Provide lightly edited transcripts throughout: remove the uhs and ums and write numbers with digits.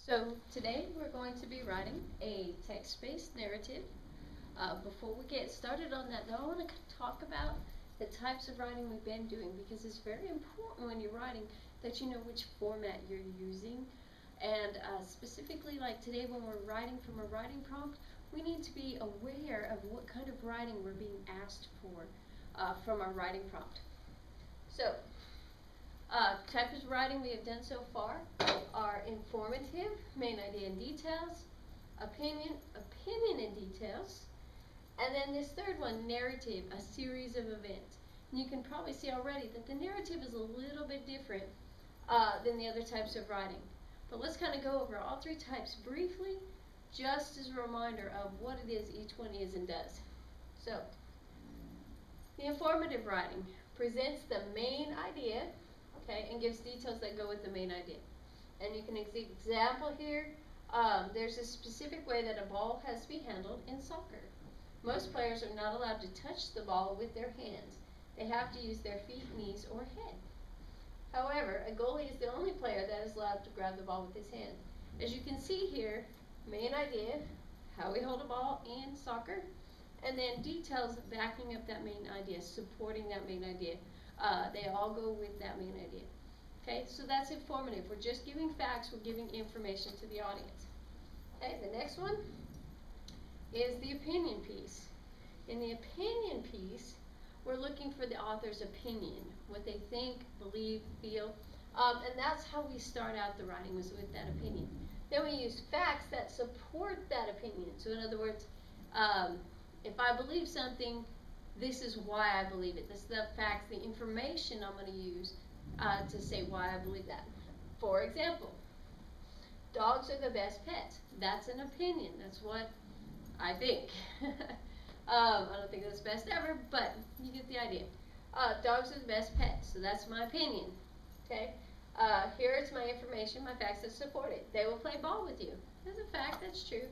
So today we're going to be writing a text-based narrative. Before we get started on that though, I want to talk about the types of writing we've been doing, because it's very important when you're writing that you know which format you're using. And specifically, like today when we're writing from a writing prompt, we need to be aware of what kind of writing we're being asked for from our writing prompt. So types of writing we have done so far are informative, main idea and details, opinion and details, and then this third one, narrative, a series of events. And you can probably see already that the narrative is a little bit different than the other types of writing. But let's kind of go over all three types briefly, just as a reminder of what it is each one is and does. So, the informative writing presents the main idea, okay, and gives details that go with the main idea. And you can example here, there's a specific way that a ball has to be handled in soccer. Most players are not allowed to touch the ball with their hands. They have to use their feet, knees, or head. However, a goalie is the only player that is allowed to grab the ball with his hand. As you can see here, main idea, how we hold a ball in soccer, and then details backing up that main idea, supporting that main idea. They all go with that main idea. Okay, so that's informative. We're just giving facts, we're giving information to the audience. Okay, the next one is the opinion piece. In the opinion piece, we're looking for the author's opinion, what they think, believe, feel, and that's how we start out the writing, was with that opinion. Then we use facts that support that opinion. So in other words, if I believe something, this is why I believe it. This is the facts, the information I'm going to use to say why I believe that. For example, dogs are the best pets. That's an opinion. That's what I think. I don't think that's best ever, but you get the idea. Dogs are the best pets, so that's my opinion. Okay. Here is my information, my facts that support it. They will play ball with you. That's a fact. That's true.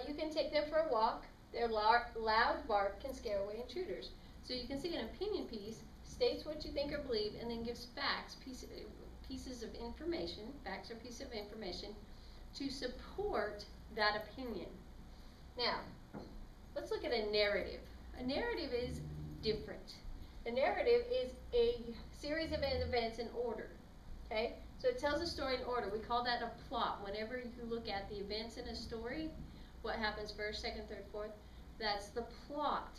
You can take them for a walk. Their loud bark can scare away intruders. So you can see an opinion piece states what you think or believe, and then gives facts, pieces of information, facts are pieces of information, to support that opinion. Now, let's look at a narrative. A narrative is different. A narrative is a series of events in order. Okay? So it tells a story in order. We call that a plot. Whenever you look at the events in a story, what happens first, second, third, fourth, that's the plot.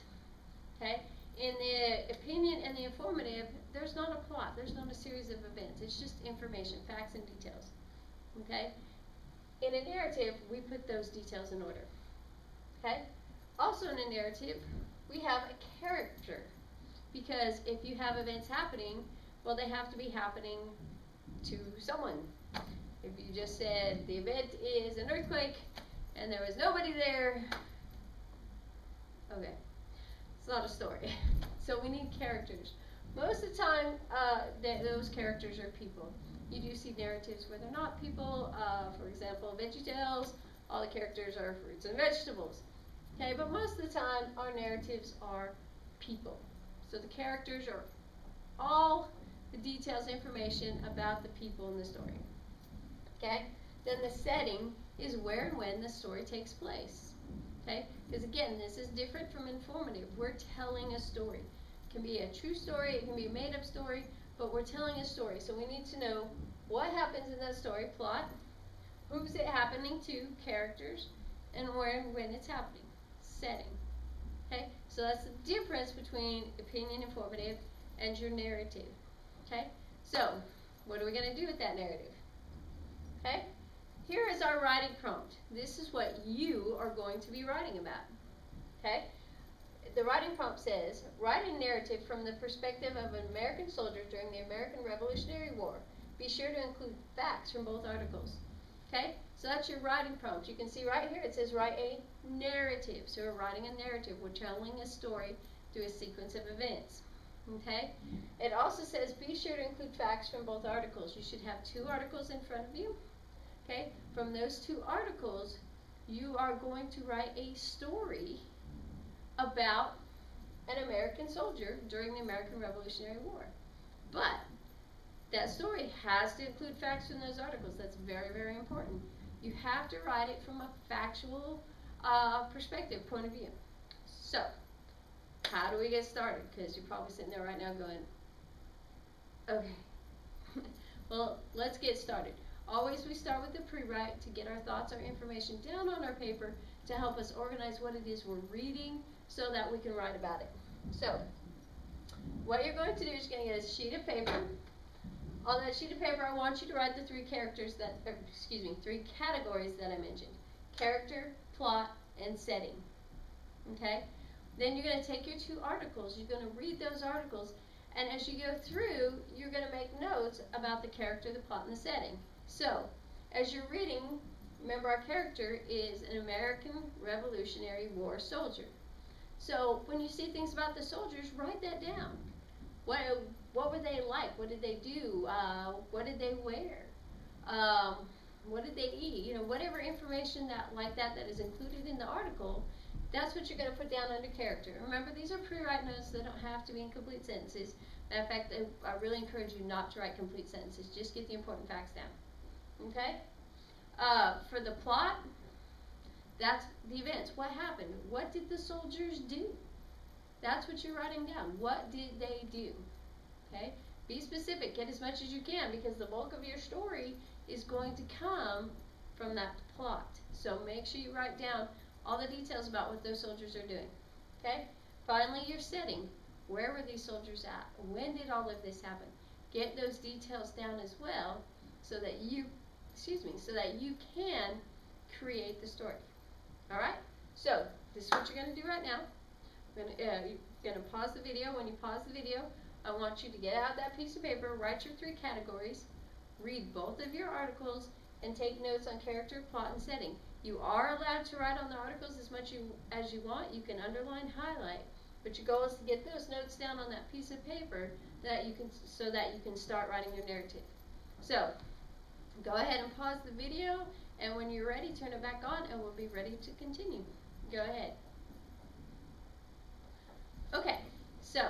Okay? In the opinion and the informative, there's not a plot. There's not a series of events. It's just information, facts, and details. Okay? In a narrative, we put those details in order. Okay? Also in a narrative, we have a character. Because if you have events happening, well, they have to be happening to someone. If you just said the event is an earthquake and there was nobody there, okay, it's not a story. So we need characters. Most of the time, those characters are people. You do see narratives where they're not people. For example, VeggieTales, all the characters are fruits and vegetables. Okay, but most of the time, our narratives are people. So the characters are all the details, information about the people in the story. Okay, then the setting is where and when the story takes place. Okay, because again, this is different from informative. We're telling a story. It can be a true story, it can be a made-up story, but we're telling a story. So we need to know what happens in that story, plot, who's it happening to, characters, and where and when it's happening, setting. Okay, so that's the difference between opinion, informative, and your narrative. Okay, so what are we going to do with that narrative? Okay, here is our writing prompt. This is what you are going to be writing about. Okay, the writing prompt says, write a narrative from the perspective of an American soldier during the American Revolutionary War. Be sure to include facts from both articles. Okay, so that's your writing prompt. You can see right here it says write a narrative. So we're writing a narrative. We're telling a story through a sequence of events. Okay, it also says be sure to include facts from both articles. You should have two articles in front of you. Okay, from those two articles, you are going to write a story about an American soldier during the American Revolutionary War. But That story has to include facts from those articles. That's very, very important. You have to write it from a factual perspective, point of view. So, how do we get started? Because you're probably sitting there right now going, okay. Well, let's get started. Always we start with the pre-write to get our thoughts, our information down on our paper to help us organize what it is we're reading so that we can write about it. So, what you're going to do is you're going to get a sheet of paper. On that sheet of paper, I want you to write the three categories that I mentioned. Character, plot, and setting. Okay? Then you're going to take your two articles. You're going to read those articles, and as you go through, you're going to make notes about the character, the plot, and the setting. So, as you're reading, remember our character is an American Revolutionary War soldier. So, when you see things about the soldiers, write that down. What were they like? What did they do? What did they wear? What did they eat? You know, whatever information that is included in the article, that's what you're going to put down under character. Remember, these are pre-write notes. They don't have to be in complete sentences. In fact, I really encourage you not to write complete sentences. Just get the important facts down. Okay? For the plot, that's the events. What happened? What did the soldiers do? That's what you're writing down. What did they do? Okay? Be specific. Get as much as you can because the bulk of your story is going to come from that plot. So make sure you write down all the details about what those soldiers are doing. Okay? Finally, your setting. Where were these soldiers at? When did all of this happen? Get those details down as well so that you can create the story. All right? So, this is what you're going to do right now. You're going to pause the video. When you pause the video, I want you to get out that piece of paper, write your three categories, read both of your articles, and take notes on character, plot, and setting. You are allowed to write on the articles as much as you want. You can underline, highlight, but your goal is to get those notes down on that piece of paper so that you can start writing your narrative. So, go ahead and pause the video, and when you're ready, turn it back on, and we'll be ready to continue. Go ahead. Okay, so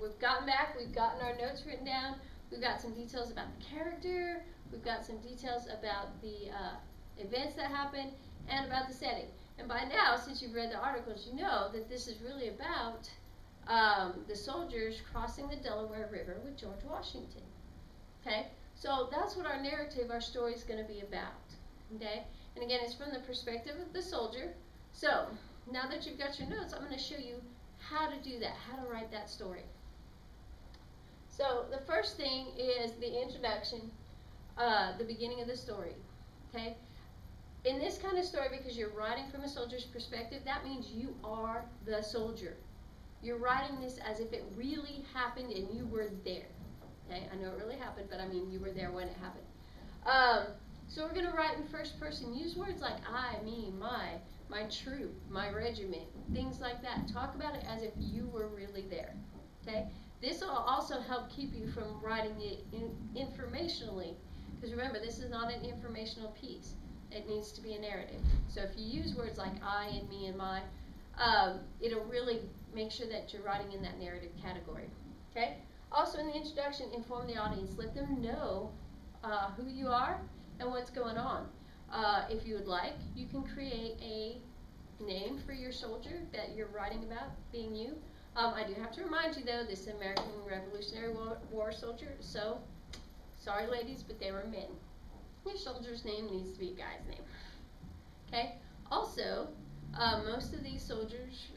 we've gotten back, we've gotten our notes written down, we've got some details about the character, we've got some details about the events that happened, and about the setting. And by now, since you've read the articles, you know that this is really about the soldiers crossing the Delaware River with George Washington. Okay, so that's what our narrative, our story is going to be about. Okay, and again, it's from the perspective of the soldier. So, now that you've got your notes, I'm going to show you how to do that, how to write that story. So the first thing is the introduction, the beginning of the story. Okay? In this kind of story, because you're writing from a soldier's perspective, that means you are the soldier. You're writing this as if it really happened and you were there. Okay? I know it really happened, but I mean you were there when it happened. So we're going to write in first person. Use words like I, me, my troop, my regiment, things like that. Talk about it as if you were really there. Okay? This will also help keep you from writing it informationally, because remember, this is not an informational piece. It needs to be a narrative. So if you use words like I and me and my, it'll really make sure that you're writing in that narrative category. Okay? Also in the introduction, inform the audience. Let them know who you are and what's going on. If you would like, you can create a name for your soldier that you're writing about being you. I do have to remind you, though, this is American Revolutionary War soldier, so sorry, ladies, but they were men. Your soldier's name needs to be a guy's name. Okay? Also, most of these soldiers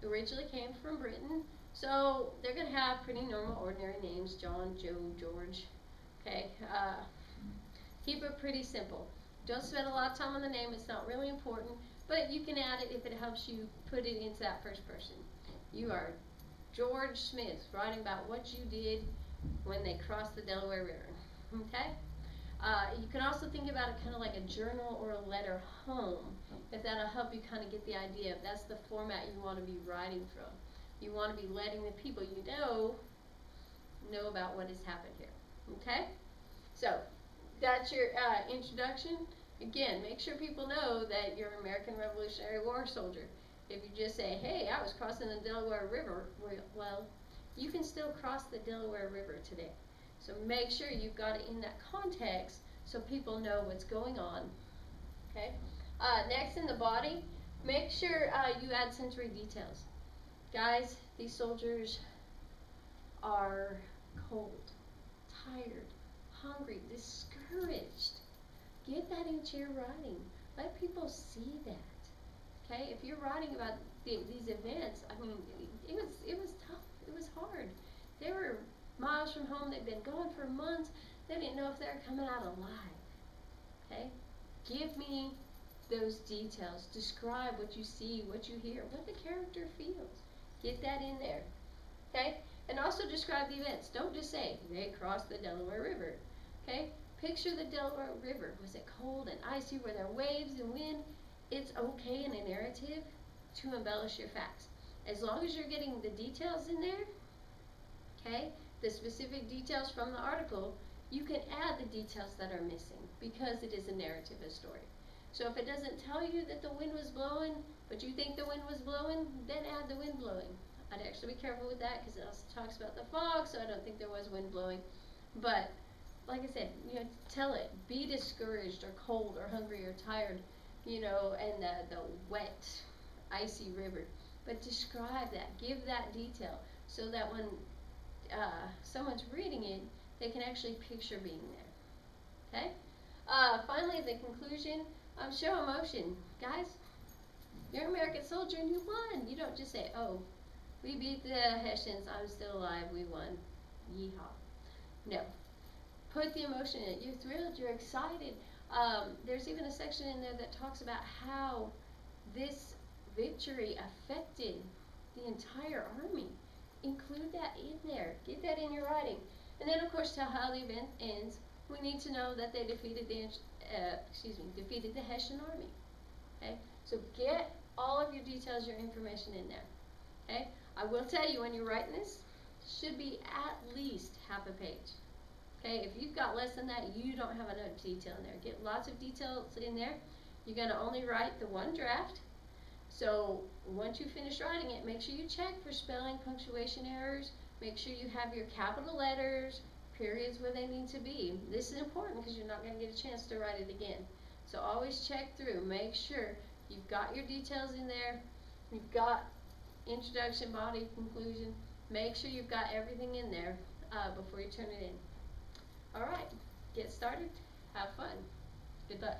originally came from Britain, so they're going to have pretty normal, ordinary names, John, Joe, George. Okay? Keep it pretty simple. Don't spend a lot of time on the name. It's not really important, but you can add it if it helps you put it into that first person. You are George Smith, writing about what you did when they crossed the Delaware River. Okay? You can also think about it kind of like a journal or a letter home, if that'll help you kind of get the idea if that's the format you want to be writing from. You want to be letting the people you know about what has happened here. Okay? So, that's your introduction. Again, make sure people know that you're an American Revolutionary War soldier. If you just say, hey, I was crossing the Delaware River, well, you can still cross the Delaware River today. So make sure you've got it in that context so people know what's going on. Okay. Next, in the body, make sure you add sensory details. Guys, these soldiers are cold, tired, hungry, discouraged. Get that into your writing. Let people see that. Okay, if you're writing about these events, I mean, it was tough. It was hard. They were miles from home. They'd been gone for months. They didn't know if they were coming out alive. Okay, give me those details. Describe what you see, what you hear, what the character feels. Get that in there. Okay, and also describe the events. Don't just say they crossed the Delaware River. Okay, picture the Delaware River. Was it cold and icy? Were there waves and wind? It's okay in a narrative to embellish your facts. As long as you're getting the details in there, okay, the specific details from the article, you can add the details that are missing because it is a narrative, a story. So if it doesn't tell you that the wind was blowing, but you think the wind was blowing, then add the wind blowing. I'd actually be careful with that because it also talks about the fog, so I don't think there was wind blowing. But like I said, you know, tell it. Be discouraged or cold or hungry or tired, you know, and the wet, icy river. But describe that. Give that detail so that when someone's reading it, they can actually picture being there. Okay? Finally, the conclusion, show emotion. Guys, you're an American soldier and you won. You don't just say, oh, we beat the Hessians, I'm still alive, we won. Yeehaw. No. Put the emotion in it. You're thrilled, you're excited. There's even a section in there that talks about how this victory affected the entire army. Include that in there. Get that in your writing. And then, of course, tell how the event ends. We need to know that they defeated defeated the Hessian army. Okay? So get all of your details, your information in there. Okay? I will tell you, when you're writing this, it should be at least half a page. Okay? If you've got less than that, you don't have enough detail in there. Get lots of details in there. You're going to only write the one draft. So once you finish writing it, make sure you check for spelling, punctuation errors. Make sure you have your capital letters, periods where they need to be. This is important because you're not going to get a chance to write it again. So always check through. Make sure you've got your details in there. You've got introduction, body, conclusion. Make sure you've got everything in there before you turn it in. All right, get started. Have fun. Good luck.